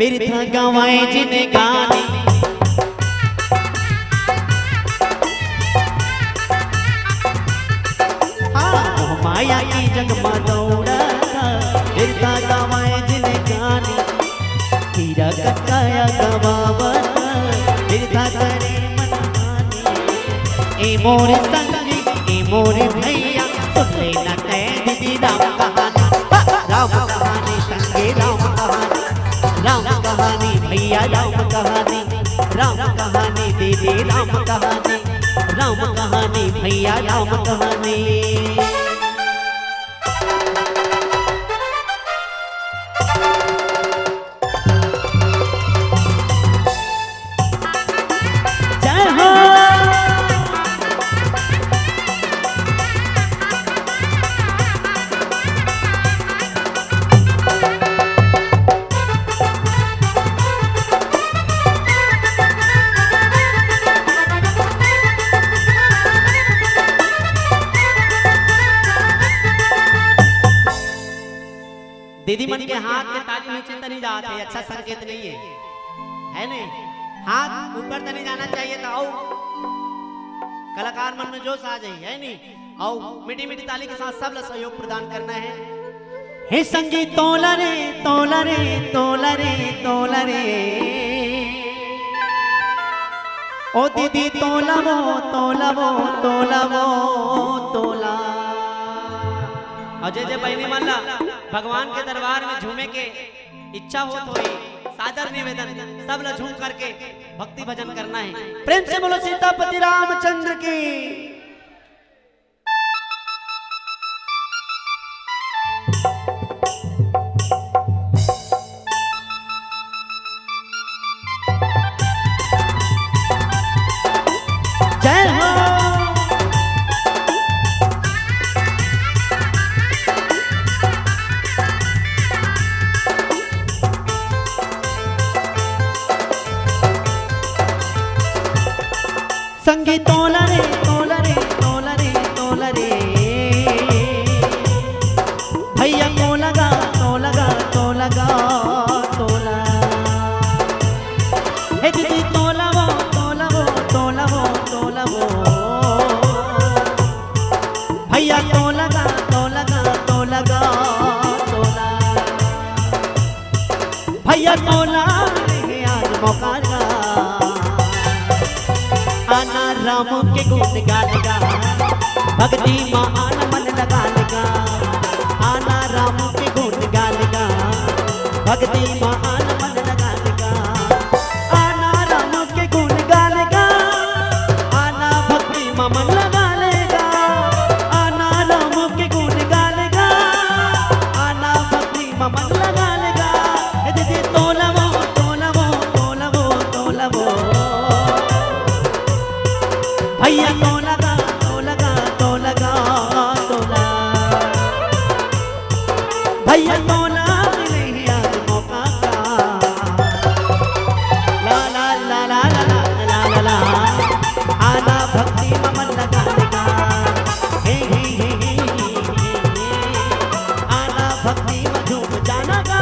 बिरथा गवाए जिन गाने। हाँ माया की जग में दौड़ा था, बिरथा गवाए जिन गाने। हीरा ककाया गवावा बिरथा करे मनमानी। ए मोरे संगी ए मोरे भैया सुन लेना कह दीदी राम कहानी। राम कहानी संगे राम कहानी, राम कहानी भैया राम कहानी, राम कहानी दीदी राम कहानी, राम कहानी भैया राम कहानी। दीदी मन के हाथ के ताली नीचे तो नहीं जाते, अच्छा संकेत नहीं है नहीं? हाथ ऊपर तो नहीं जाना चाहिए था। आओ कलाकार मन में जोश आ जाए, है नहीं? आओ मीठी मीठी ताली के साथ सब लोग सहयोग प्रदान करना है। हे संगी तोला रे तोला रे तोला रे तोला रे, ओ दीदी तोला वो तोला वो तोला वो तोला। और जय जय बहनी माला भगवान के दरबार में झूमे के इच्छा हो तो सादर निवेदन सब लोग झूम करके भक्ति भजन करना है। प्रेम से बोलो सीतापति रामचंद्र की। जय हो। संगी तोला रे तोला रे तोला रे तोला रे, भैया तो लगा तो लगा तो लगा तोला। हे दीदी तोला वो तोला वो तोला वो तोला वो, भैया तो लगा तो लगा तो लगा तोला। भैया तोला रे आज मौका लगा, आना राम के गुण गालेगा, भक्ति माँ आना मन लगा लेगा। आना राम के गुण गालेगा, भक्ति माँ आना मन लगा लेगा। आना राम के गुण गालेगा, आना भक्ति माँ मन लगा लेगा। आना राम के गुण गालेगा, आना भक्ति माँ मन लगा लेगा। दीदी तोला वो तोला वो तोला वो तोला वो, भैया तो लगा तो लगा तो लगा तोला। भैया तोला मिले आज मौका का, ला ला ला ला ला ला ला ला। आना भक्ति में मन लगा लेगा, हे हे हे हे हे। आना भक्ति में झूम जाना गा।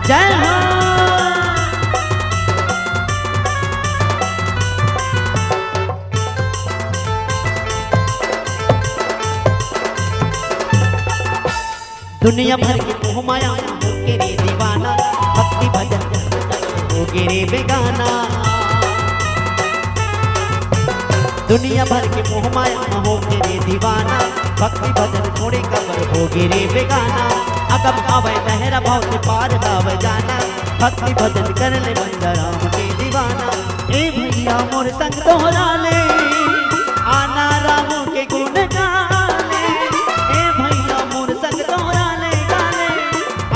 जय हो। दुनिया भर की मोह माया होके रे दीवाना, भक्ति भजन होके रे बेगाना। दुनिया भर की मोह माया होके रे दीवाना, भक्ति भजन थोड़े कबर होके रे बेगाना। अगम आवे बहरा भाव से पार गावे जाना, भक्ति भजन कर ले बंदा राम के दीवाना। ए भैया मोर संग दोहरा ले, आना राम के गुण गाले। ए भैया मोर संग दोहरा ले गाले,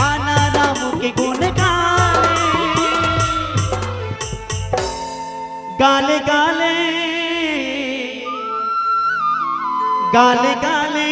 आना राम के गुण गाले। गाले गाले गाले गाले